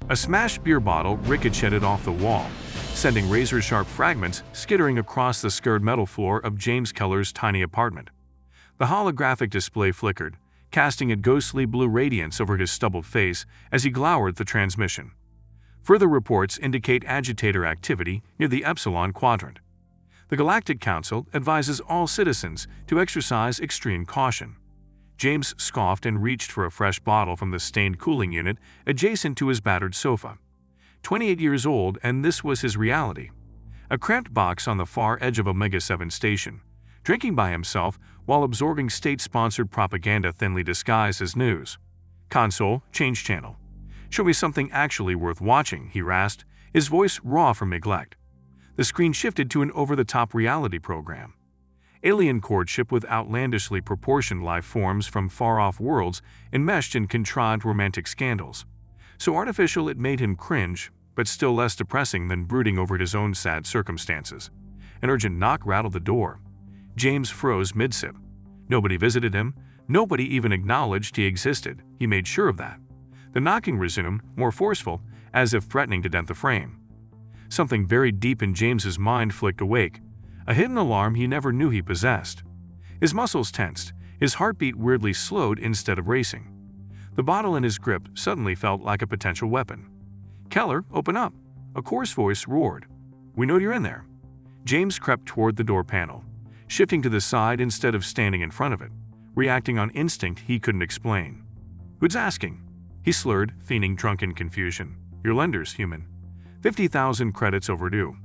A smashed beer bottle ricocheted off the wall, sending razor-sharp fragments skittering across the scarred metal floor of James Keller's tiny apartment. The holographic display flickered, casting a ghostly blue radiance over his stubbled face as he glowered at the transmission. Further reports indicate agitator activity near the Epsilon Quadrant. The Galactic Council advises all citizens to exercise extreme caution. James scoffed and reached for a fresh bottle from the stained cooling unit adjacent to his battered sofa. 28 years old, and this was his reality. A cramped box on the far edge of Omega-7 station, drinking by himself while absorbing state-sponsored propaganda thinly disguised as news. Console, change channel. Show me something actually worth watching, he rasped, his voice raw from neglect. The screen shifted to an over-the-top reality program. Alien courtship with outlandishly proportioned life forms from far-off worlds enmeshed in contrived romantic scandals. So artificial it made him cringe, but still less depressing than brooding over his own sad circumstances. An urgent knock rattled the door. James froze mid-sip. Nobody visited him. Nobody even acknowledged he existed. He made sure of that. The knocking resumed, more forceful, as if threatening to dent the frame. Something very deep in James's mind flicked awake, a hidden alarm he never knew he possessed. His muscles tensed, his heartbeat weirdly slowed instead of racing. The bottle in his grip suddenly felt like a potential weapon. "Keller, open up!" A coarse voice roared. "We know you're in there." James crept toward the door panel, shifting to the side instead of standing in front of it, reacting on instinct he couldn't explain. "Who's asking?" He slurred, feigning drunken confusion. "Your lenders, human. 50,000 credits overdue.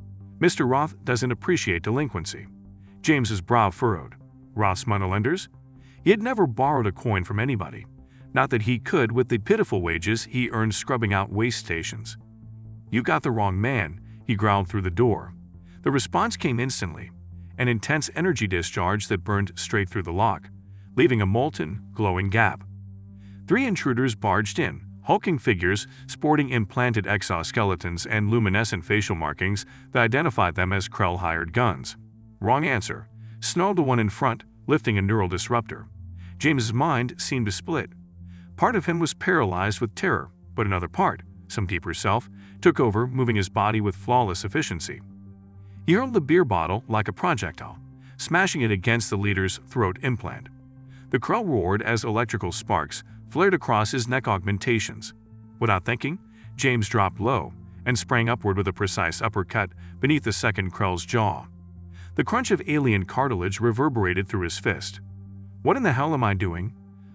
Mr. Roth doesn't appreciate delinquency." James's brow furrowed. Roth's monolenders? He had never borrowed a coin from anybody. Not that he could with the pitiful wages he earned scrubbing out waste stations. "You got the wrong man," he growled through the door. The response came instantly, an intense energy discharge that burned straight through the lock, leaving a molten, glowing gap. 3 intruders barged in, hulking figures sporting implanted exoskeletons and luminescent facial markings that identified them as Krell-hired guns. "Wrong answer," snarled the one in front, lifting a neural disruptor. James's mind seemed to split. Part of him was paralyzed with terror, but another part, some deeper self, took over, moving his body with flawless efficiency. He hurled the beer bottle like a projectile, smashing it against the leader's throat implant. The Krell roared as electrical sparks flared across his neck augmentations. Without thinking, James dropped low and sprang upward with a precise uppercut beneath the second Krell's jaw. The crunch of alien cartilage reverberated through his fist. "What in the hell am I doing?"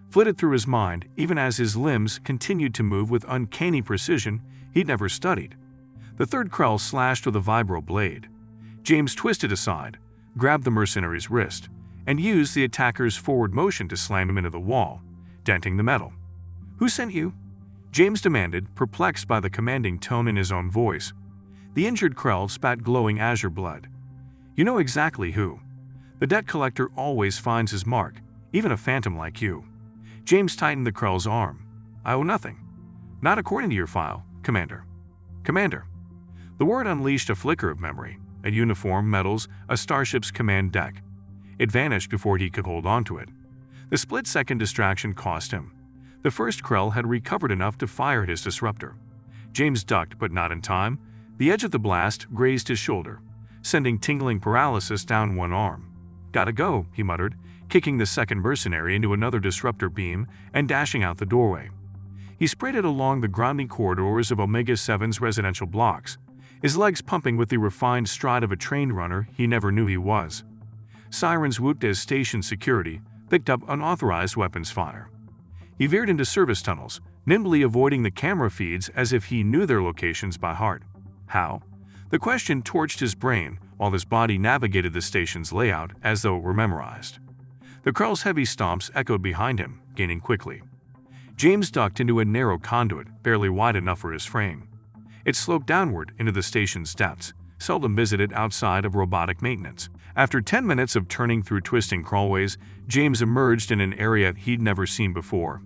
flitted through his mind even as his limbs continued to move with uncanny precision he'd never studied. The third Krell slashed with a vibro blade. James twisted aside, grabbed the mercenary's wrist, and used the attacker's forward motion to slam him into the wall, denting the metal. "Who sent you?" James demanded, perplexed by the commanding tone in his own voice. The injured Krell spat glowing azure blood. "You know exactly who. The debt collector always finds his mark, even a phantom like you." James tightened the Krell's arm. "I owe nothing. Not according to your file, Commander." "Commander." The word unleashed a flicker of memory, a uniform, medals, a starship's command deck. It vanished before he could hold on to it. The split-second distraction cost him. The first Krell had recovered enough to fire at his disruptor. James ducked, but not in time. The edge of the blast grazed his shoulder, sending tingling paralysis down one arm. "Gotta go," he muttered, kicking the second mercenary into another disruptor beam and dashing out the doorway. He sprinted along the grinding corridors of Omega-7's residential blocks, his legs pumping with the refined stride of a trained runner he never knew he was. Sirens whooped as station security picked up unauthorized weapons fire. He veered into service tunnels, nimbly avoiding the camera feeds as if he knew their locations by heart. How? The question torched his brain while his body navigated the station's layout as though it were memorized. The Krell's heavy stomps echoed behind him, gaining quickly. James ducked into a narrow conduit, barely wide enough for his frame. It sloped downward into the station's depths, seldom visited outside of robotic maintenance. After 10 minutes of turning through twisting crawlways, James emerged in an area he'd never seen before.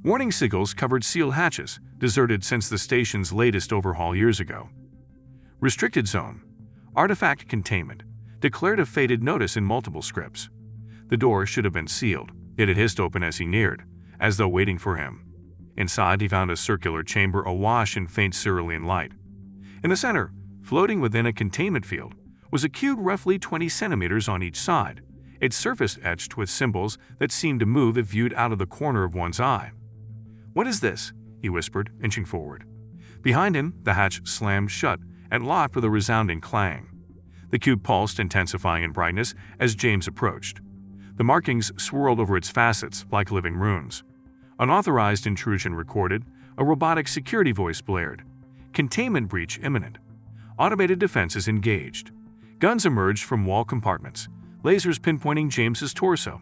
Warning signals covered seal hatches, deserted since the station's latest overhaul years ago. Restricted zone. Artifact containment. Declared a faded notice in multiple scripts. The door should have been sealed. It had hissed open as he neared, as though waiting for him. Inside, he found a circular chamber awash in faint cerulean light. In the center, floating within a containment field, was a cube roughly 20 centimeters on each side, its surface etched with symbols that seemed to move if viewed out of the corner of one's eye. "What is this?" he whispered, inching forward. Behind him, the hatch slammed shut and locked with a resounding clang. The cube pulsed, intensifying in brightness as James approached. The markings swirled over its facets like living runes. Unauthorized intrusion recorded, a robotic security voice blared. Containment breach imminent. Automated defenses engaged. Guns emerged from wall compartments, lasers pinpointing James's torso.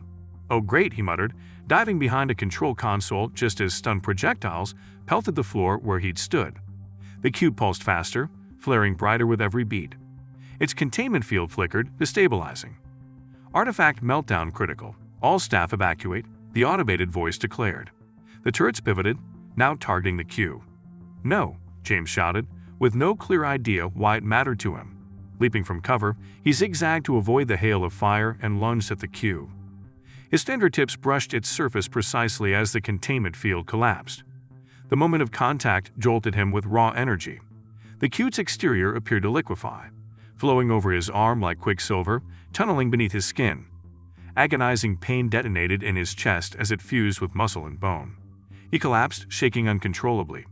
"Oh great," he muttered, diving behind a control console just as stun projectiles pelted the floor where he'd stood. The cube pulsed faster, flaring brighter with every beat. Its containment field flickered, destabilizing. "Artifact meltdown critical. All staff evacuate," the automated voice declared. The turrets pivoted, now targeting the cube. "No," James shouted, with no clear idea why it mattered to him. Leaping from cover, he zigzagged to avoid the hail of fire and lunged at the cube. His fingertips brushed its surface precisely as the containment field collapsed. The moment of contact jolted him with raw energy. The cube's exterior appeared to liquefy, flowing over his arm like quicksilver, tunneling beneath his skin. Agonizing pain detonated in his chest as it fused with muscle and bone. He collapsed, shaking uncontrollably.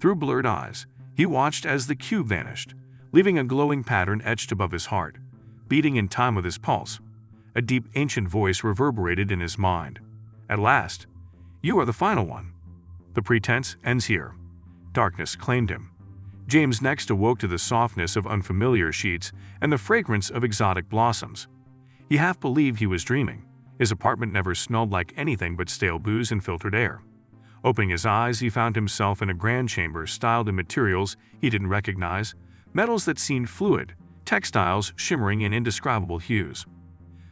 Through blurred eyes, he watched as the cube vanished, leaving a glowing pattern etched above his heart, beating in time with his pulse. A deep, ancient voice reverberated in his mind. "At last, you are the final one. The pretense ends here." Darkness claimed him. James next awoke to the softness of unfamiliar sheets and the fragrance of exotic blossoms. He half believed he was dreaming. His apartment never smelled like anything but stale booze and filtered air. Opening his eyes, he found himself in a grand chamber styled in materials he didn't recognize, metals that seemed fluid, textiles shimmering in indescribable hues.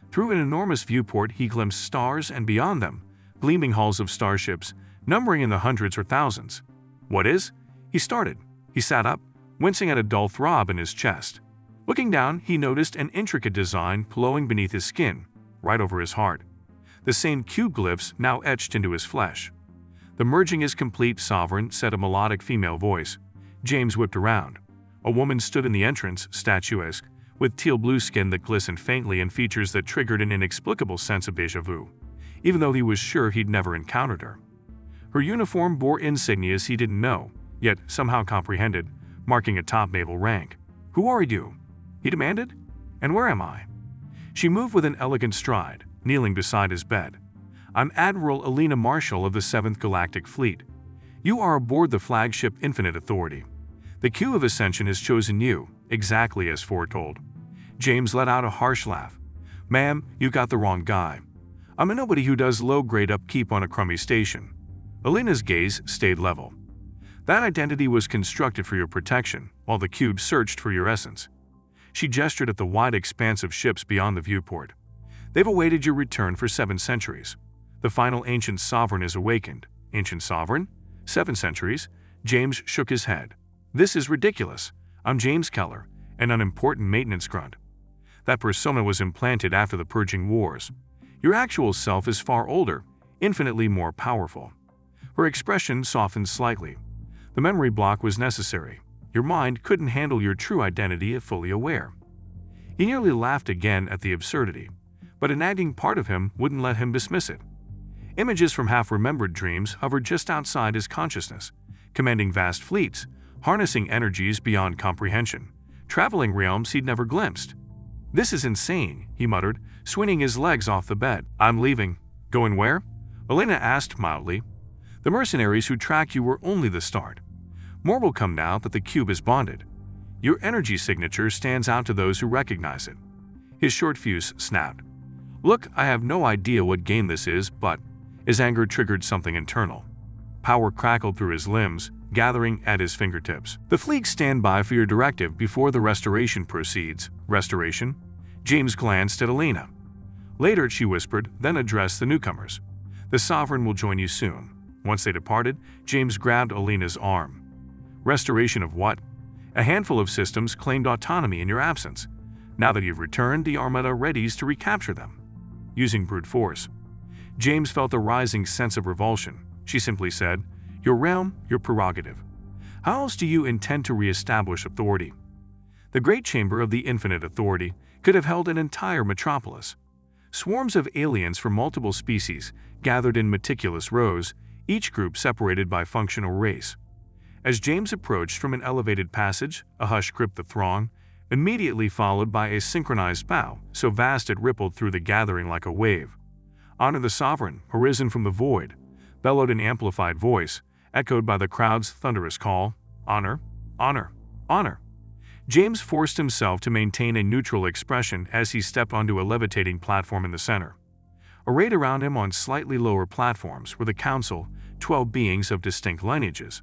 Through an enormous viewport, he glimpsed stars and beyond them, gleaming hulls of starships, numbering in the hundreds or thousands. "What is?" he started. He sat up, wincing at a dull throb in his chest. Looking down, he noticed an intricate design glowing beneath his skin, right over his heart. The same cube glyphs now etched into his flesh. "The merging is complete, Sovereign," said a melodic female voice. James whipped around. A woman stood in the entrance, statuesque, with teal-blue skin that glistened faintly and features that triggered an inexplicable sense of déjà vu, even though he was sure he'd never encountered her. Her uniform bore insignias he didn't know, yet somehow comprehended, marking a top naval rank. "Who are you?" he demanded. "And where am I?" She moved with an elegant stride, kneeling beside his bed. "I'm Admiral Alina Marshall of the 7th Galactic Fleet. You are aboard the flagship Infinite Authority. The Cube of Ascension has chosen you, exactly as foretold." James let out a harsh laugh. "Ma'am, you got the wrong guy. I'm a nobody who does low-grade upkeep on a crummy station." Alina's gaze stayed level. "That identity was constructed for your protection, while the cube searched for your essence." She gestured at the wide expanse of ships beyond the viewport. "They've awaited your return for 7 centuries. The final ancient sovereign is awakened." "Ancient sovereign? 7 centuries?" James shook his head. "This is ridiculous. I'm James Keller, an unimportant maintenance grunt. That persona was implanted after the Purging Wars. Your actual self is far older, infinitely more powerful." Her expression softened slightly. "The memory block was necessary. Your mind couldn't handle your true identity if fully aware." He nearly laughed again at the absurdity, but a nagging part of him wouldn't let him dismiss it. Images from half-remembered dreams hovered just outside his consciousness, commanding vast fleets, harnessing energies beyond comprehension, traveling realms he'd never glimpsed. "This is insane," he muttered, swinging his legs off the bed. "I'm leaving." "Going where?" Alina asked mildly. "The mercenaries who track you were only the start. More will come now that the cube is bonded. Your energy signature stands out to those who recognize it." His short fuse snapped. "Look, I have no idea what game this is, but..." His anger triggered something internal. Power crackled through his limbs, gathering at his fingertips. "The fleet stand by for your directive before the restoration proceeds." "Restoration?" James glanced at Alina. "Later," she whispered, then addressed the newcomers. "The Sovereign will join you soon." Once they departed, James grabbed Alina's arm. "Restoration of what?" "A handful of systems claimed autonomy in your absence. Now that you've returned, the Armada readies to recapture them. Using brute force." James felt a rising sense of revulsion. She simply said, Your realm, your prerogative. How else do you intend to re-establish authority? The great chamber of the infinite authority could have held an entire metropolis. Swarms of aliens from multiple species gathered in meticulous rows, each group separated by functional race. As James approached from an elevated passage, a hush gripped the throng, immediately followed by a synchronized bow, so vast it rippled through the gathering like a wave. "Honor the sovereign, arisen from the void," bellowed an amplified voice, echoed by the crowd's thunderous call. "Honor, honor, honor." James forced himself to maintain a neutral expression as he stepped onto a levitating platform in the center. Arrayed around him on slightly lower platforms were the council, 12 beings of distinct lineages.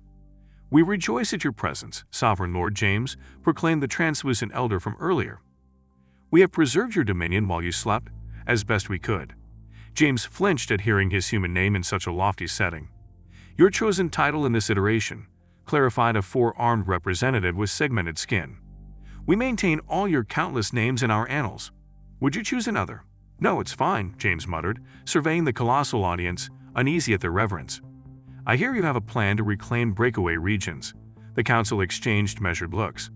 "We rejoice at your presence, Sovereign Lord James," proclaimed the translucent elder from earlier. "We have preserved your dominion while you slept, as best we could." James flinched at hearing his human name in such a lofty setting. "Your chosen title in this iteration," clarified a four-armed representative with segmented skin. "We maintain all your countless names in our annals. Would you choose another?" "No, it's fine," James muttered, surveying the colossal audience, uneasy at their reverence. "I hear you have a plan to reclaim breakaway regions." The council exchanged measured looks.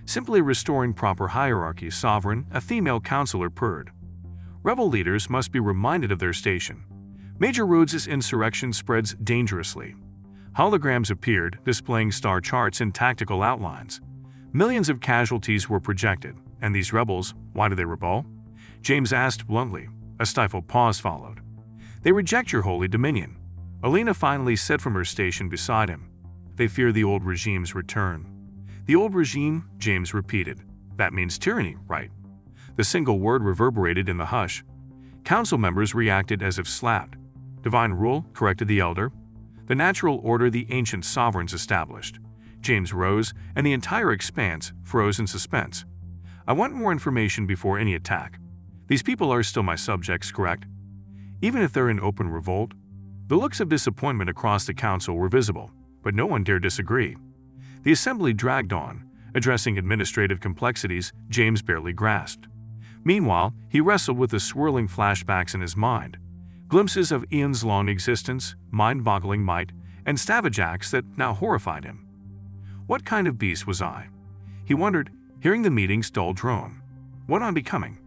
"Simply restoring proper hierarchy, Sovereign," a female councilor purred. "Rebel leaders must be reminded of their station. Major Rhodes's insurrection spreads dangerously." Holograms appeared, displaying star charts and tactical outlines. Millions of casualties were projected, and these rebels, why do they rebel? James asked bluntly. A stifled pause followed. "They reject your holy dominion," Alina finally said from her station beside him. "They fear the old regime's return." "The old regime," James repeated. "That means tyranny, right?" The single word reverberated in the hush. Council members reacted as if slapped. "Divine rule," corrected the elder. "The natural order the ancient sovereigns established." James rose, and the entire expanse froze in suspense. "I want more information before any attack. These people are still my subjects, correct? Even if they're in open revolt?" The looks of disappointment across the council were visible, but no one dared disagree. The assembly dragged on, addressing administrative complexities James barely grasped. Meanwhile, he wrestled with the swirling flashbacks in his mind. Glimpses of eons long existence, mind-boggling might, and savage acts that now horrified him. What kind of beast was I? He wondered, hearing the meeting's dull drone. What am I becoming?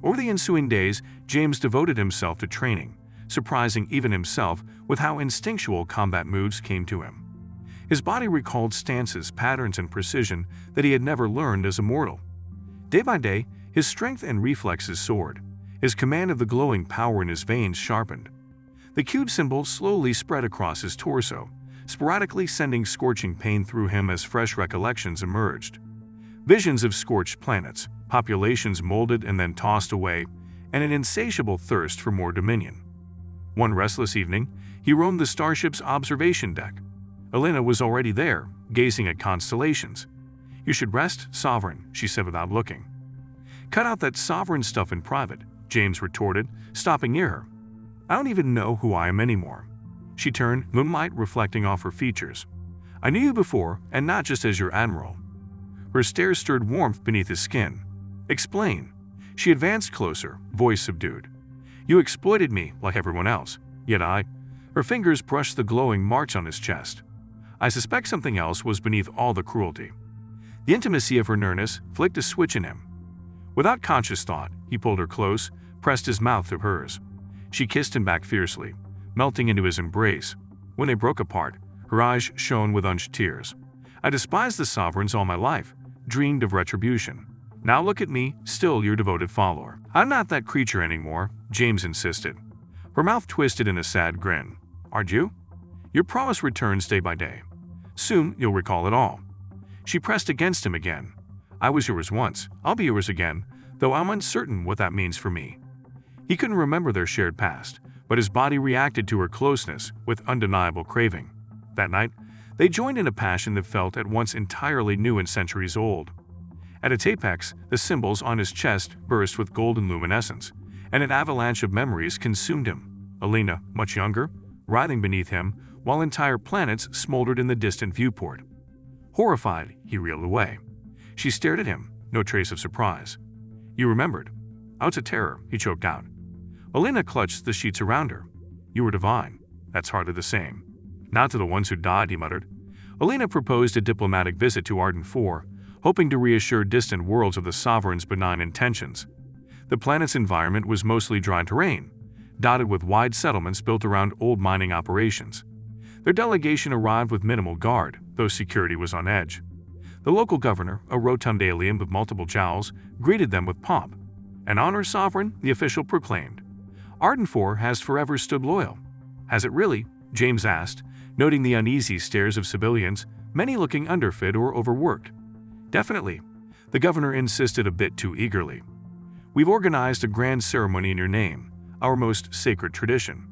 Over the ensuing days, James devoted himself to training, surprising even himself with how instinctual combat moves came to him. His body recalled stances, patterns, and precision that he had never learned as a mortal. Day by day, his strength and reflexes soared. His command of the glowing power in his veins sharpened. The cube symbol slowly spread across his torso, sporadically sending scorching pain through him as fresh recollections emerged. Visions of scorched planets, populations molded and then tossed away, and an insatiable thirst for more dominion. One restless evening, he roamed the starship's observation deck. Alina was already there, gazing at constellations. "You should rest, Sovereign," she said without looking. "Cut out that sovereign stuff in private," James retorted, stopping near her. "I don't even know who I am anymore." She turned, moonlight reflecting off her features. "I knew you before, and not just as your admiral." Her stare stirred warmth beneath his skin. "Explain." She advanced closer, voice subdued. "You exploited me like everyone else, yet I—" Her fingers brushed the glowing marks on his chest. "I suspect something else was beneath all the cruelty." The intimacy of her nearness flicked a switch in him. Without conscious thought, he pulled her close, pressed his mouth to hers. She kissed him back fiercely, melting into his embrace. When they broke apart, her eyes shone with unshed tears. "I despised the sovereigns all my life, dreamed of retribution. Now look at me, still your devoted follower." "I'm not that creature anymore," James insisted. Her mouth twisted in a sad grin. "Aren't you? Your promise returns day by day. Soon you'll recall it all." She pressed against him again. "I was yours once, I'll be yours again, though I'm uncertain what that means for me." He couldn't remember their shared past, but his body reacted to her closeness with undeniable craving. That night, they joined in a passion that felt at once entirely new and centuries old. At its apex, the symbols on his chest burst with golden luminescence, and an avalanche of memories consumed him. Alina, much younger, writhing beneath him, while entire planets smoldered in the distant viewport. Horrified, he reeled away. She stared at him, no trace of surprise. "You remembered." "Out of terror," he choked out. Alina clutched the sheets around her. "You were divine." "That's hardly the same." Not to the ones who died, he muttered. Alina proposed a diplomatic visit to Arden 4, hoping to reassure distant worlds of the Sovereign's benign intentions. The planet's environment was mostly dry terrain, dotted with wide settlements built around old mining operations. Their delegation arrived with minimal guard, though security was on edge. The local governor, a rotund alien with multiple jowls, greeted them with pomp. "An honor, Sovereign," the official proclaimed. "Arden 4 has forever stood loyal." "Has it really?" James asked, noting the uneasy stares of civilians, many looking underfed or overworked. "Definitely," the governor insisted a bit too eagerly. "We've organized a grand ceremony in your name, our most sacred tradition."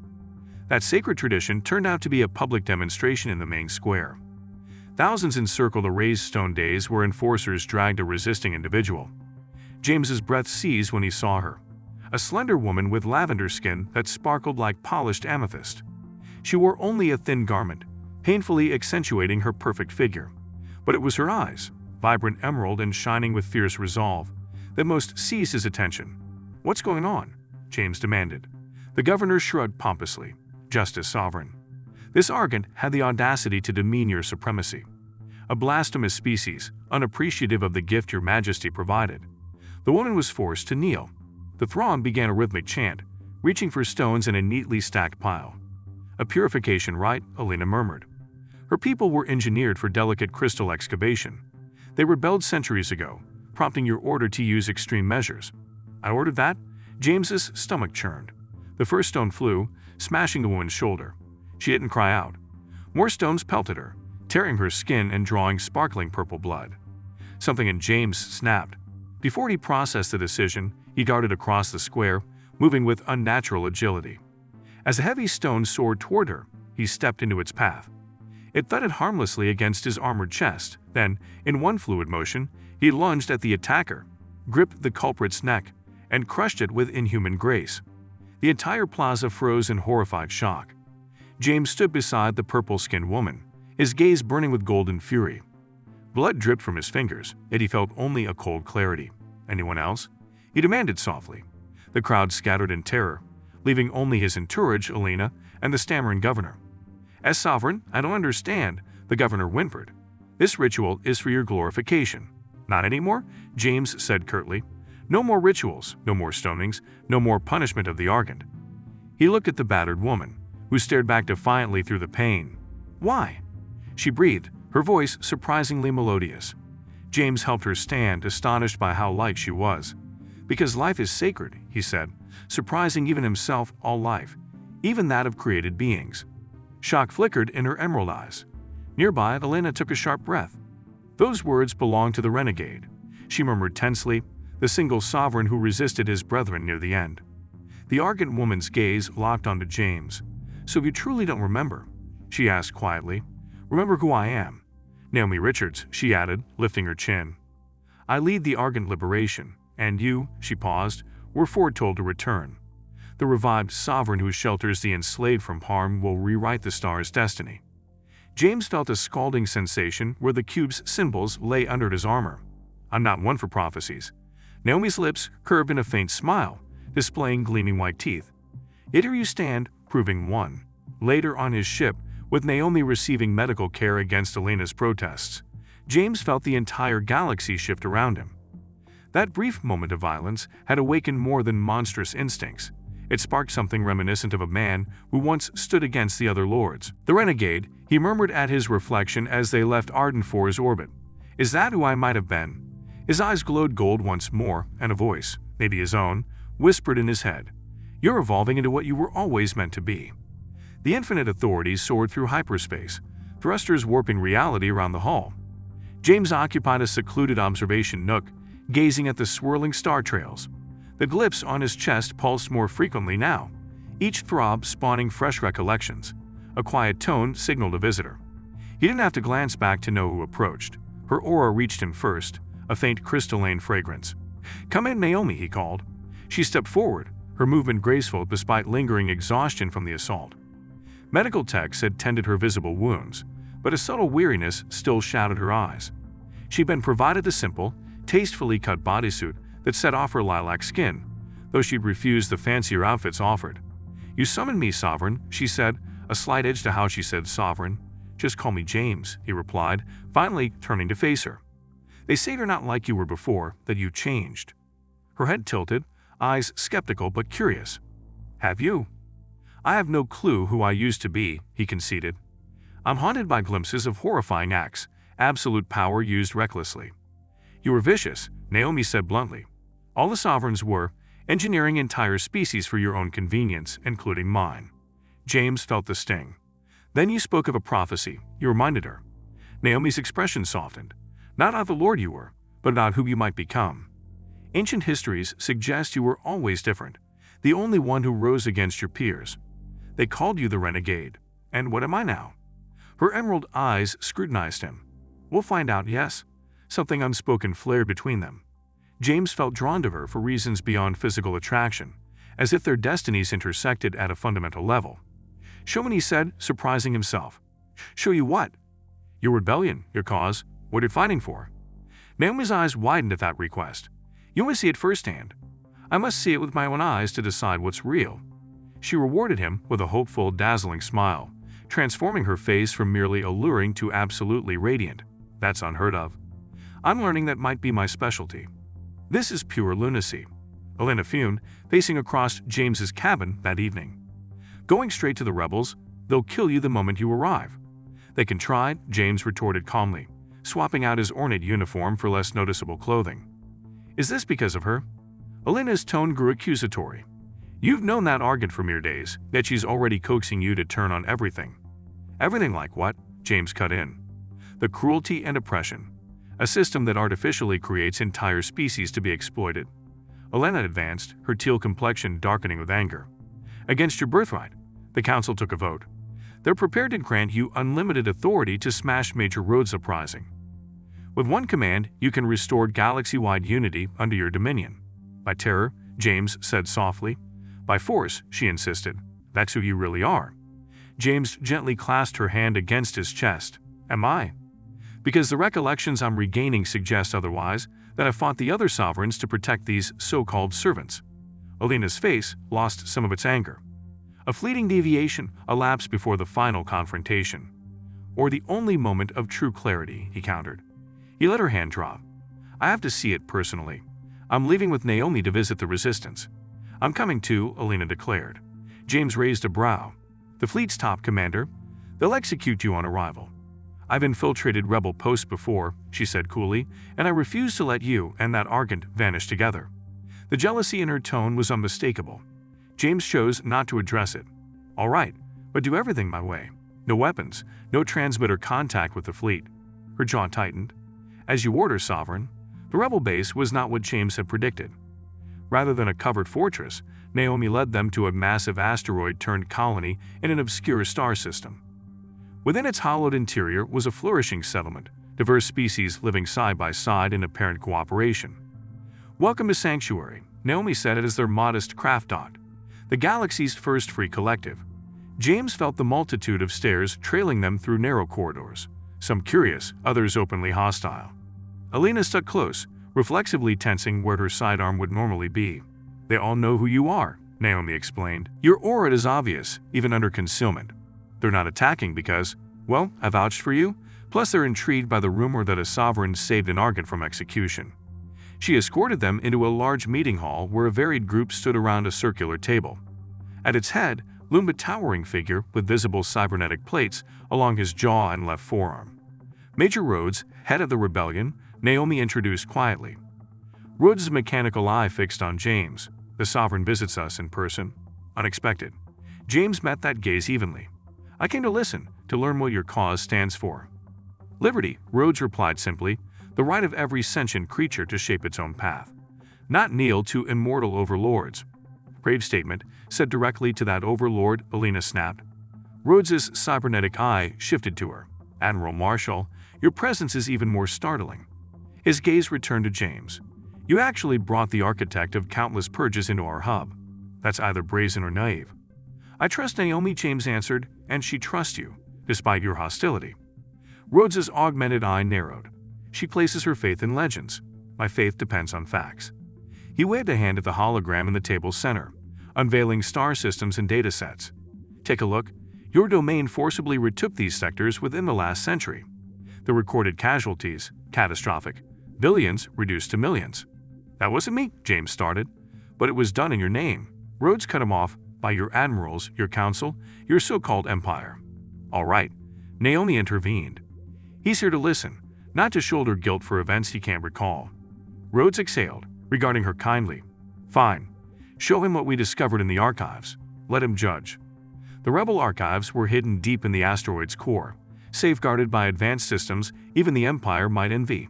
That sacred tradition turned out to be a public demonstration in the main square. Thousands encircled a raised stone dais where enforcers dragged a resisting individual. James's breath seized when he saw her, a slender woman with lavender skin that sparkled like polished amethyst. She wore only a thin garment, painfully accentuating her perfect figure. But it was her eyes, vibrant emerald and shining with fierce resolve, that most seized his attention. "What's going on?" James demanded. The governor shrugged pompously. "Justice, Sovereign. This Argent had the audacity to demean your supremacy. A blasphemous species, unappreciative of the gift your majesty provided." The woman was forced to kneel. The throng began a rhythmic chant, reaching for stones in a neatly stacked pile. "A purification rite," Alina murmured. Her people were engineered for delicate crystal excavation. They rebelled centuries ago, prompting your order to use extreme measures. "I ordered that?" James's stomach churned. The first stone flew, smashing the woman's shoulder. She didn't cry out. More stones pelted her, tearing her skin and drawing sparkling purple blood. Something in James snapped. Before he processed the decision, he darted across the square, moving with unnatural agility. As a heavy stone soared toward her, he stepped into its path. It thudded harmlessly against his armored chest. Then, in one fluid motion, he lunged at the attacker, gripped the culprit's neck, and crushed it with inhuman grace. The entire plaza froze in horrified shock. James stood beside the purple-skinned woman, his gaze burning with golden fury. Blood dripped from his fingers, yet he felt only a cold clarity. "Anyone else?" he demanded softly. The crowd scattered in terror, leaving only his entourage, Alina, and the stammering governor. "As Sovereign, I don't understand," the governor whimpered. "This ritual is for your glorification." "Not anymore," James said curtly. "No more rituals, no more stonings, no more punishment of the Argent." He looked at the battered woman, who stared back defiantly through the pain. "Why?" she breathed, her voice surprisingly melodious. James helped her stand, astonished by how light she was. "Because life is sacred," he said, surprising even himself, all life, even that of created beings. Shock flickered in her emerald eyes. Nearby, Alina took a sharp breath. Those words belonged to the renegade, she murmured tensely, the single sovereign who resisted his brethren near the end. The Argent woman's gaze locked onto James. "So you truly don't remember?" she asked quietly. "Remember who I am?" "Naomi Richards," she added, lifting her chin. "I lead the Argent liberation, and you," she paused, "were foretold to return. The revived sovereign who shelters the enslaved from harm will rewrite the star's destiny." James felt a scalding sensation where the cube's symbols lay under his armor. "I'm not one for prophecies." Naomi's lips curved in a faint smile, displaying gleaming white teeth. "Yet here you stand, proving one." Later on his ship, with Naomi receiving medical care against Alina's protests, James felt the entire galaxy shift around him. That brief moment of violence had awakened more than monstrous instincts. It sparked something reminiscent of a man who once stood against the other lords. "The renegade," he murmured at his reflection as they left Arden 4's orbit. "Is that who I might have been?" His eyes glowed gold once more, and a voice, maybe his own, whispered in his head, "You're evolving into what you were always meant to be." The infinite authorities soared through hyperspace, thrusters warping reality around the hall. James occupied a secluded observation nook, gazing at the swirling star trails. The glyphs on his chest pulsed more frequently now, each throb spawning fresh recollections. A quiet tone signaled a visitor. He didn't have to glance back to know who approached. Her aura reached him first, a faint crystalline fragrance. "Come in, Naomi," he called. She stepped forward, her movement graceful despite lingering exhaustion from the assault. Medical techs had tended her visible wounds, but a subtle weariness still shadowed her eyes. She'd been provided a simple, tastefully cut bodysuit that set off her lilac skin, though she'd refused the fancier outfits offered. "You summoned me, Sovereign," she said, a slight edge to how she said sovereign. "Just call me James," he replied, finally turning to face her. "They say you're not like you were before, that you changed." Her head tilted, eyes skeptical but curious. "Have you?" "I have no clue who I used to be," he conceded. "I'm haunted by glimpses of horrifying acts, absolute power used recklessly." "You were vicious," Naomi said bluntly. "All the sovereigns were, engineering entire species for your own convenience, including mine." James felt the sting. "Then you spoke of a prophecy," he reminded her. Naomi's expression softened. "Not how the Lord you were, but about who you might become. Ancient histories suggest you were always different, the only one who rose against your peers. They called you the renegade. And what am I now?" Her emerald eyes scrutinized him. "We'll find out, yes?" Something unspoken flared between them. James felt drawn to her for reasons beyond physical attraction, as if their destinies intersected at a fundamental level. "Show me," he said, surprising himself. "Show you what?" "Your rebellion, your cause, what you're fighting for." Naomi's eyes widened at that request. "You want to see it firsthand." "I must see it with my own eyes to decide what's real." She rewarded him with a hopeful, dazzling smile, transforming her face from merely alluring to absolutely radiant. "That's unheard of. I'm learning that might be my specialty. This is pure lunacy." Elena fumed, facing across James's cabin that evening. "Going straight to the rebels, they'll kill you the moment you arrive." "They can try," James retorted calmly, swapping out his ornate uniform for less noticeable clothing. "Is this because of her?" Elena's tone grew accusatory. "You've known that arrogant for mere days, that she's already coaxing you to turn on everything." "Everything like what?" James cut in. "The cruelty and oppression. A system that artificially creates entire species to be exploited." Elena advanced, her teal complexion darkening with anger. "Against your birthright." The council took a vote. "They're prepared to grant you unlimited authority to smash major roads uprising. With one command, you can restore galaxy-wide unity under your dominion." "By terror," James said softly. "By force," she insisted. "That's who you really are." James gently clasped her hand against his chest. "Am I?" "Because the recollections I'm regaining suggest otherwise, that I fought the other sovereigns to protect these so-called servants." Elena's face lost some of its anger. "A fleeting deviation, a lapse before the final confrontation. Or the only moment of true clarity," he countered. He let her hand drop. "I have to see it personally. I'm leaving with Naomi to visit the resistance." "I'm coming too," Elena declared. James raised a brow. "The fleet's top commander? They'll execute you on arrival." "I've infiltrated rebel posts before," she said coolly, "and I refuse to let you and that argent vanish together." The jealousy in her tone was unmistakable. James chose not to address it. "All right, but do everything my way. No weapons, no transmitter contact with the fleet." Her jaw tightened. "As you order, Sovereign." The rebel base was not what James had predicted. Rather than a covered fortress, Naomi led them to a massive asteroid-turned colony in an obscure star system. Within its hollowed interior was a flourishing settlement, diverse species living side by side in apparent cooperation. "Welcome to Sanctuary," Naomi said it as their modest craft docked. The galaxy's first free collective. James felt the multitude of stairs trailing them through narrow corridors, some curious, others openly hostile. Elena stuck close, reflexively tensing where her sidearm would normally be. "They all know who you are," Naomi explained. "Your aura is obvious, even under concealment. They're not attacking because, well, I vouched for you, plus they're intrigued by the rumor that a sovereign saved an argent from execution." She escorted them into a large meeting hall where a varied group stood around a circular table. At its head loomed a towering figure with visible cybernetic plates along his jaw and left forearm. "Major Rhodes, head of the rebellion," Naomi introduced quietly. Rhodes' mechanical eye fixed on James. "The sovereign visits us in person." Unexpected. James met that gaze evenly. "I came to listen, to learn what your cause stands for." "Liberty," Rhodes replied simply, "the right of every sentient creature to shape its own path. Not kneel to immortal overlords." "Brave statement," said directly to that overlord, Elena snapped. Rhodes' cybernetic eye shifted to her. "Admiral Marshall, your presence is even more startling." His gaze returned to James. "You actually brought the architect of countless purges into our hub. That's either brazen or naive." "I trust Naomi," James answered, "and she trusts you, despite your hostility." Rhodes' augmented eye narrowed. "She places her faith in legends. My faith depends on facts." He waved a hand at the hologram in the table's center, unveiling star systems and datasets. "Take a look. Your domain forcibly retook these sectors within the last century. The recorded casualties, catastrophic. Billions reduced to millions. That wasn't me, James started. But it was done in your name. Rhodes cut him off. By your admirals, your council, your so-called empire. All right, Naomi intervened. He's here to listen, not to shoulder guilt for events he can't recall. Rhodes exhaled, regarding her kindly. Fine. Show him what we discovered in the archives. Let him judge. The rebel archives were hidden deep in the asteroid's core, safeguarded by advanced systems even the Empire might envy.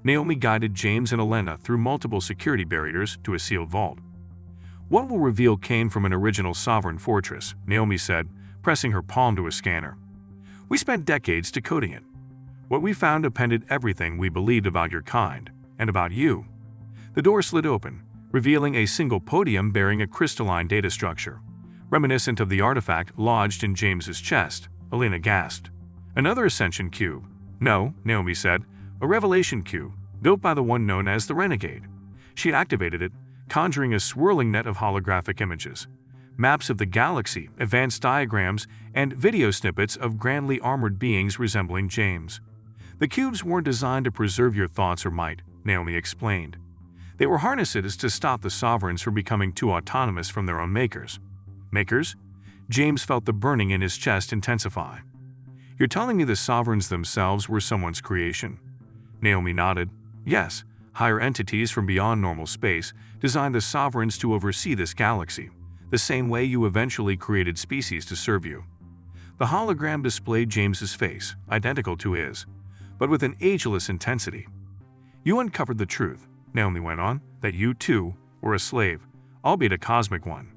Naomi guided James and Elena through multiple security barriers to a sealed vault. What we'll reveal came from an original sovereign fortress, Naomi said, pressing her palm to a scanner. We spent decades decoding it. What we found appended everything we believed about your kind, and about you. The door slid open, revealing a single podium bearing a crystalline data structure, reminiscent of the artifact lodged in James's chest. Elena gasped. Another Ascension cube. No, Naomi said, a Revelation cube, built by the one known as the Renegade. She activated it, conjuring a swirling net of holographic images, maps of the galaxy, advanced diagrams, and video snippets of grandly armored beings resembling James. The cubes weren't designed to preserve your thoughts or might, Naomi explained. They were harnesses to stop the sovereigns from becoming too autonomous from their own makers. Makers? James felt the burning in his chest intensify. You're telling me the sovereigns themselves were someone's creation? Naomi nodded. Yes, higher entities from beyond normal space designed the sovereigns to oversee this galaxy, the same way you eventually created species to serve you. The hologram displayed James's face, identical to his, but with an ageless intensity. You uncovered the truth, Naomi went on, that you, too, were a slave, albeit a cosmic one.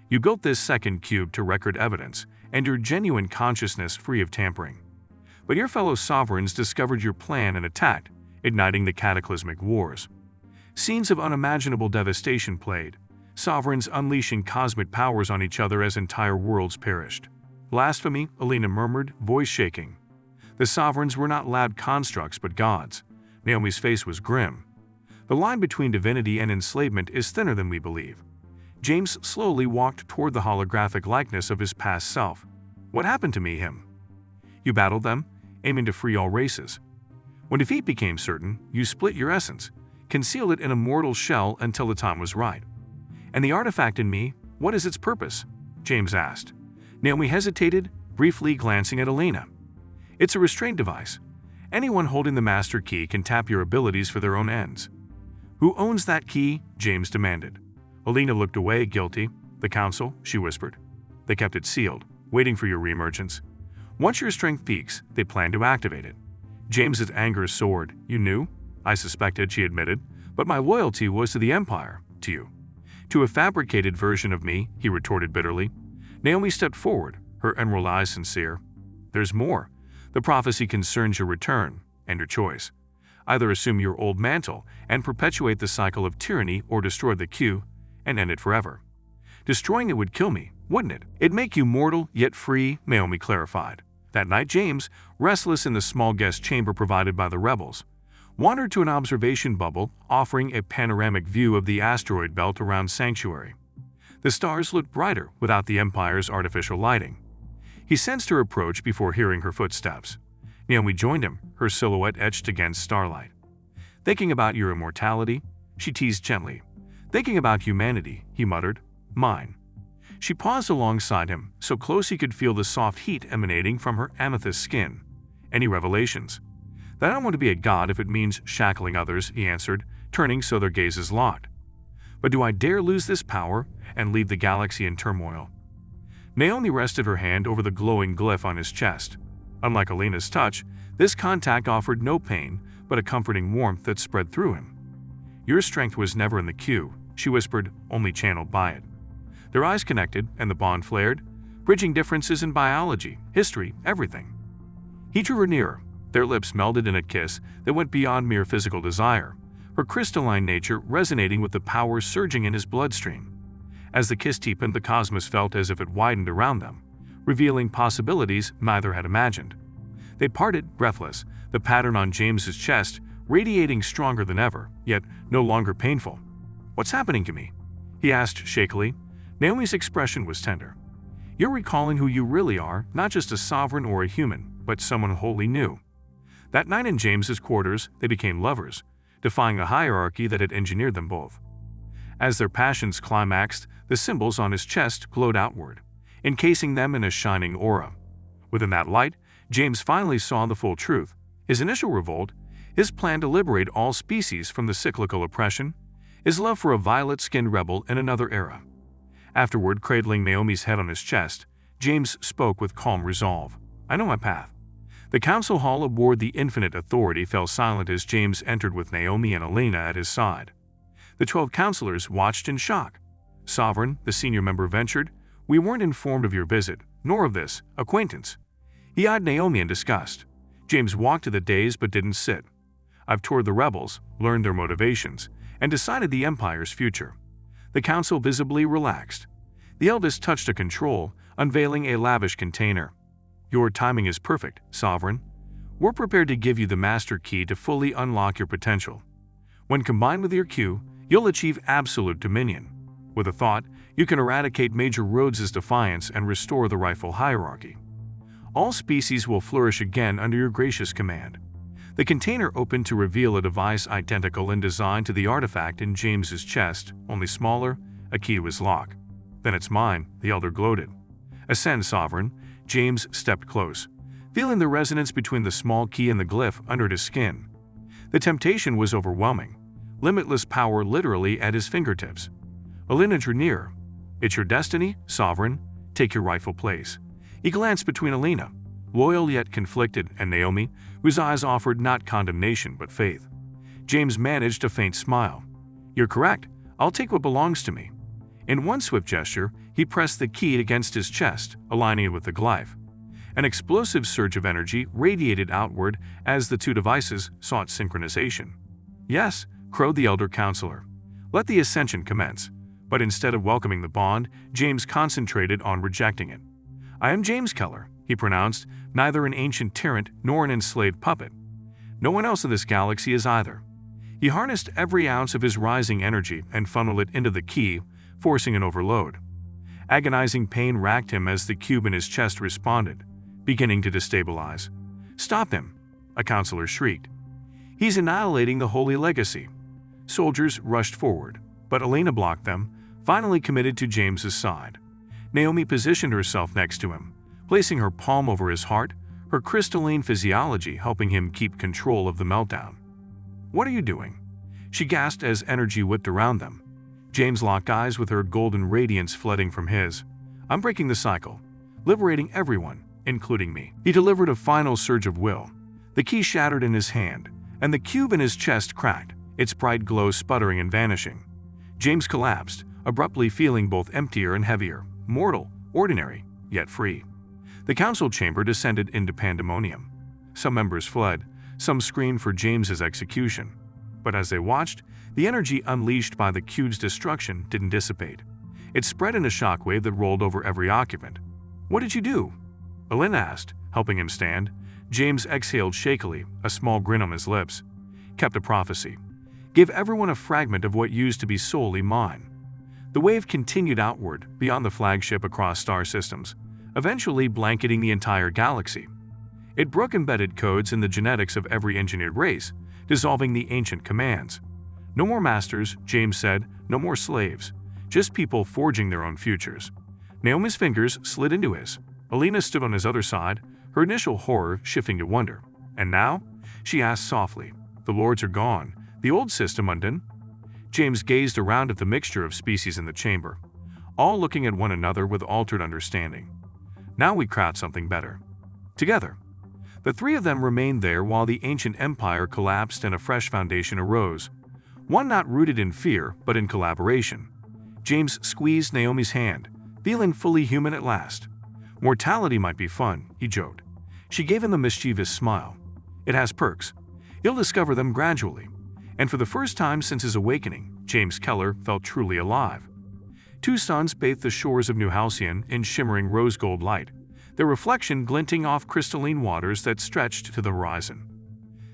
You built this second cube to record evidence, and your genuine consciousness free of tampering. But your fellow sovereigns discovered your plan and attacked, igniting the cataclysmic wars. Scenes of unimaginable devastation played, sovereigns unleashing cosmic powers on each other as entire worlds perished. Blasphemy, Elena murmured, voice shaking. The sovereigns were not loud constructs but gods. Naomi's face was grim. The line between divinity and enslavement is thinner than we believe. James slowly walked toward the holographic likeness of his past self. What happened to me, him? You battled them, aiming to free all races. When defeat became certain, you split your essence, concealed it in a mortal shell until the time was right. And the artifact in me, what is its purpose? James asked. Naomi hesitated, briefly glancing at Elena. It's a restraint device. Anyone holding the master key can tap your abilities for their own ends. Who owns that key? James demanded. Elena looked away, guilty. The council, she whispered. They kept it sealed, waiting for your reemergence. Once your strength peaks, they plan to activate it. James's anger soared. You knew? I suspected, she admitted, but my loyalty was to the Empire, to you. To a fabricated version of me, he retorted bitterly. Naomi stepped forward, her emerald eyes sincere. There's more. The prophecy concerns your return, and your choice. Either assume your old mantle and perpetuate the cycle of tyranny or destroy the Q and end it forever. Destroying it would kill me, wouldn't it? It'd make you mortal, yet free, Naomi clarified. That night James, restless in the small guest chamber provided by the rebels, wandered to an observation bubble offering a panoramic view of the asteroid belt around Sanctuary. The stars looked brighter without the Empire's artificial lighting. He sensed her approach before hearing her footsteps. Naomi joined him, her silhouette etched against starlight. Thinking about your immortality? She teased gently. Thinking about humanity, he muttered. Mine. She paused alongside him, so close he could feel the soft heat emanating from her amethyst skin. Any revelations? That I don't want to be a god if it means shackling others, he answered, turning so their gazes locked. But do I dare lose this power and leave the galaxy in turmoil? Naomi rested her hand over the glowing glyph on his chest. Unlike Elena's touch, this contact offered no pain, but a comforting warmth that spread through him. Your strength was never in the Q, she whispered, only channeled by it. Their eyes connected, and the bond flared, bridging differences in biology, history, everything. He drew her nearer. Their lips melded in a kiss that went beyond mere physical desire, her crystalline nature resonating with the power surging in his bloodstream. As the kiss deepened, the cosmos felt as if it widened around them, revealing possibilities neither had imagined. They parted, breathless, the pattern on James's chest radiating stronger than ever, yet no longer painful. What's happening to me? He asked shakily. Naomi's expression was tender. You're recalling who you really are, not just a sovereign or a human, but someone wholly new. That night in James's quarters, they became lovers, defying the hierarchy that had engineered them both. As their passions climaxed, the symbols on his chest glowed outward, encasing them in a shining aura. Within that light, James finally saw the full truth. His initial revolt, his plan to liberate all species from the cyclical oppression, his love for a violet-skinned rebel in another era. Afterward, cradling Naomi's head on his chest, James spoke with calm resolve. "I know my path." The council hall aboard the Infinite Authority fell silent as James entered with Naomi and Elena at his side. The 12 counselors watched in shock. "Sovereign," the senior member ventured, "we weren't informed of your visit, nor of this acquaintance." He eyed Naomi in disgust. James walked to the dais but didn't sit. "I've toured the rebels, learned their motivations, and decided the Empire's future." The council visibly relaxed. The eldest touched a control, unveiling a lavish container. "Your timing is perfect, Sovereign. We're prepared to give you the master key to fully unlock your potential. When combined with your Q, you'll achieve absolute dominion. With a thought, you can eradicate Major Rhodes's defiance and restore the rightful hierarchy. All species will flourish again under your gracious command." The container opened to reveal a device identical in design to the artifact in James's chest, only smaller, a key to his lock. "Then it's mine," the elder gloated. "Ascend, Sovereign." James stepped close, feeling the resonance between the small key and the glyph under his skin. The temptation was overwhelming, limitless power literally at his fingertips. Elena drew near. "It's your destiny, Sovereign. Take your rightful place." He glanced between Elena, loyal yet conflicted, and Naomi, whose eyes offered not condemnation but faith. James managed a faint smile. "You're correct. I'll take what belongs to me." In one swift gesture, he pressed the key against his chest, aligning it with the glyph. An explosive surge of energy radiated outward as the two devices sought synchronization. "Yes," crowed the elder counselor. "Let the ascension commence." But instead of welcoming the bond, James concentrated on rejecting it. "I am James Keller," he pronounced, "neither an ancient tyrant nor an enslaved puppet. No one else in this galaxy is either." He harnessed every ounce of his rising energy and funneled it into the key, forcing an overload. Agonizing pain racked him as the cube in his chest responded, beginning to destabilize. "Stop him!" a counselor shrieked. "He's annihilating the Holy Legacy." Soldiers rushed forward, but Elena blocked them, finally committed to James's side. Naomi positioned herself next to him, placing her palm over his heart, her crystalline physiology helping him keep control of the meltdown. "What are you doing?" she gasped as energy whipped around them. James locked eyes with her, golden radiance flooding from his. "I'm breaking the cycle, liberating everyone, including me." He delivered a final surge of will. The key shattered in his hand, and the cube in his chest cracked, its bright glow sputtering and vanishing. James collapsed, abruptly feeling both emptier and heavier, mortal, ordinary, yet free. The council chamber descended into pandemonium. Some members fled, some screamed for James's execution. But as they watched, the energy unleashed by the cube's destruction didn't dissipate. It spread in a shockwave that rolled over every occupant. "What did you do?" Elena asked, helping him stand. James exhaled shakily, a small grin on his lips. "Kept a prophecy. Give everyone a fragment of what used to be solely mine." The wave continued outward, beyond the flagship across star systems, eventually blanketing the entire galaxy. It broke embedded codes in the genetics of every engineered race, dissolving the ancient commands. "No more masters," James said, "no more slaves. Just people forging their own futures." Naomi's fingers slid into his. Elena stood on his other side, her initial horror shifting to wonder. "And now?" she asked softly. "The lords are gone. The old system undone?" James gazed around at the mixture of species in the chamber, all looking at one another with altered understanding. "Now we craft something better. Together." The three of them remained there while the ancient empire collapsed and a fresh foundation arose, one not rooted in fear but in collaboration. James squeezed Naomi's hand, feeling fully human at last. "Mortality might be fun," he joked. She gave him a mischievous smile. "It has perks. You'll discover them gradually." And for the first time since his awakening, James Keller felt truly alive. Two suns bathed the shores of New Halcyon in shimmering rose-gold light, their reflection glinting off crystalline waters that stretched to the horizon.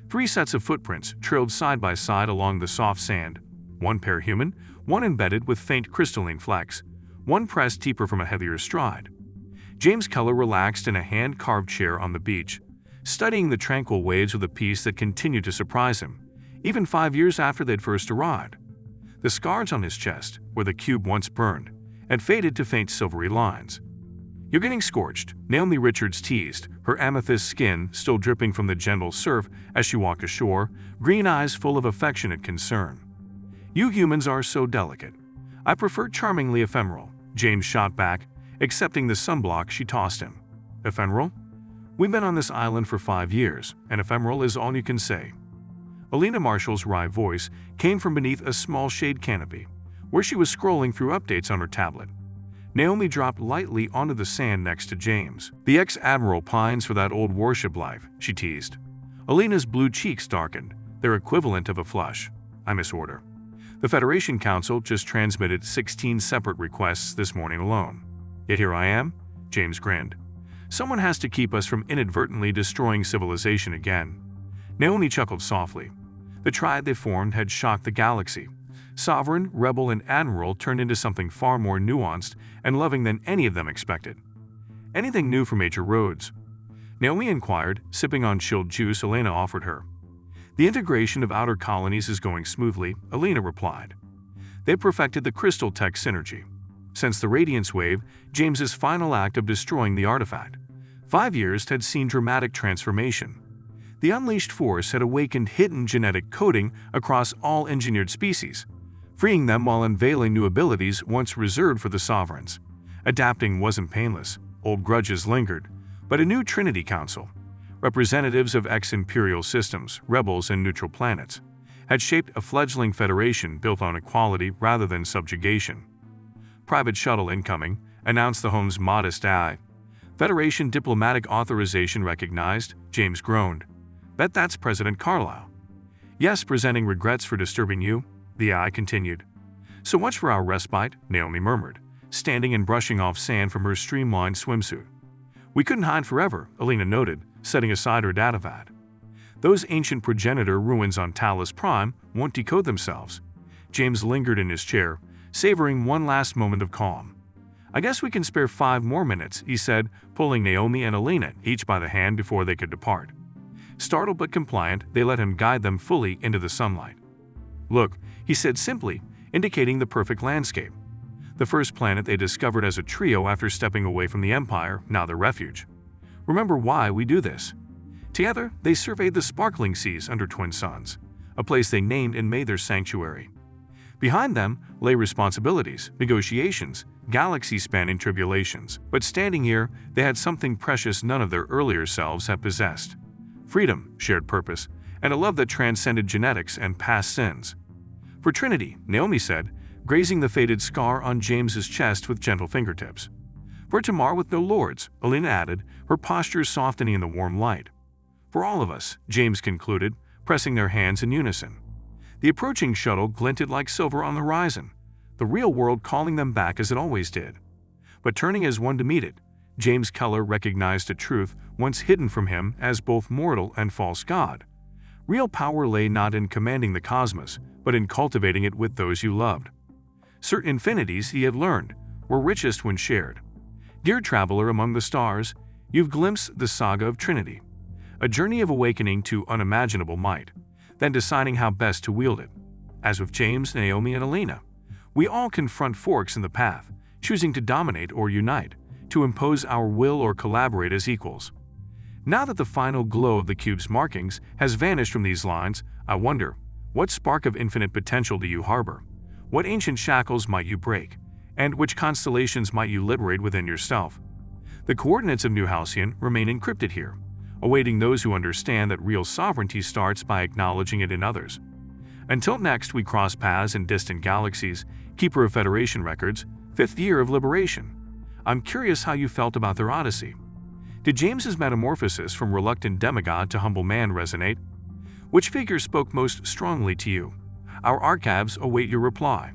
Three sets of footprints trailed side by side along the soft sand, one pair human, one embedded with faint crystalline flecks, one pressed deeper from a heavier stride. James Keller relaxed in a hand-carved chair on the beach, studying the tranquil waves with a peace that continued to surprise him, even 5 years after they'd first arrived. The scars on his chest, where the cube once burned, had faded to faint silvery lines. "You're getting scorched," Naomi Richards teased, her amethyst skin still dripping from the gentle surf as she walked ashore, green eyes full of affectionate concern. "You humans are so delicate." "I prefer charmingly ephemeral," James shot back, accepting the sunblock she tossed him. "Ephemeral? We've been on this island for 5 years, and ephemeral is all you can say." Alina Marshall's wry voice came from beneath a small shade canopy, where she was scrolling through updates on her tablet. Naomi dropped lightly onto the sand next to James. "The ex-admiral pines for that old warship life," she teased. Alina's blue cheeks darkened, their equivalent of a flush. "I misorder. The Federation Council just transmitted 16 separate requests this morning alone. Yet here I am," James grinned. "Someone has to keep us from inadvertently destroying civilization again." Naomi chuckled softly. The triad they formed had shocked the galaxy. Sovereign, rebel, and admiral turned into something far more nuanced and loving than any of them expected. "Anything new from Major Rhodes?" Naomi inquired, sipping on chilled juice Alina offered her. "The integration of outer colonies is going smoothly," Alina replied. "They perfected the crystal tech synergy. Since the Radiance Wave, James's final act of destroying the artifact, 5 years had seen dramatic transformation. The unleashed force had awakened hidden genetic coding across all engineered species, freeing them while unveiling new abilities once reserved for the Sovereigns. Adapting wasn't painless, old grudges lingered, but a new Trinity Council, representatives of ex-imperial systems, rebels, and neutral planets, had shaped a fledgling federation built on equality rather than subjugation. "Private shuttle incoming," announced the home's modest eye. "Federation diplomatic authorization recognized," James groaned. "Bet that's President Carlisle." "Yes, presenting regrets for disturbing you," the eye continued. "So much for our respite," Naomi murmured, standing and brushing off sand from her streamlined swimsuit. "We couldn't hide forever," Alina noted, setting aside her datapad. "Those ancient progenitor ruins on Talos Prime won't decode themselves." James lingered in his chair, savoring one last moment of calm. "I guess we can spare 5 more minutes," he said, pulling Naomi and Alina each by the hand before they could depart. Startled but compliant, they let him guide them fully into the sunlight. "Look," he said simply, indicating the perfect landscape. The first planet they discovered as a trio after stepping away from the Empire, now their refuge. "Remember why we do this?" Together, they surveyed the sparkling seas under twin suns, a place they named and made their sanctuary. Behind them lay responsibilities, negotiations, galaxy-spanning tribulations. But standing here, they had something precious none of their earlier selves had possessed. Freedom, shared purpose, and a love that transcended genetics and past sins. "For Trinity," Naomi said, grazing the faded scar on James's chest with gentle fingertips. "For tomorrow with no lords," Alina added, her posture softening in the warm light. "For all of us," James concluded, pressing their hands in unison. The approaching shuttle glinted like silver on the horizon, the real world calling them back as it always did. But turning as one to meet it, James Keller recognized a truth once hidden from him as both mortal and false god. Real power lay not in commanding the cosmos, but in cultivating it with those you loved. Certain infinities, he had learned, were richest when shared. Dear traveler among the stars, you've glimpsed the saga of Trinity, a journey of awakening to unimaginable might, then deciding how best to wield it. As with James, Naomi, and Alina, we all confront forks in the path, choosing to dominate or unite, to impose our will or collaborate as equals. Now that the final glow of the cube's markings has vanished from these lines, I wonder, what spark of infinite potential do you harbor? What ancient shackles might you break? And which constellations might you liberate within yourself? The coordinates of New Halcyon remain encrypted here, awaiting those who understand that real sovereignty starts by acknowledging it in others. Until next we cross paths in distant galaxies, keeper of Federation records, 5th year of liberation. I'm curious how you felt about their odyssey. Did James's metamorphosis from reluctant demigod to humble man resonate? Which figure spoke most strongly to you? Our archives await your reply.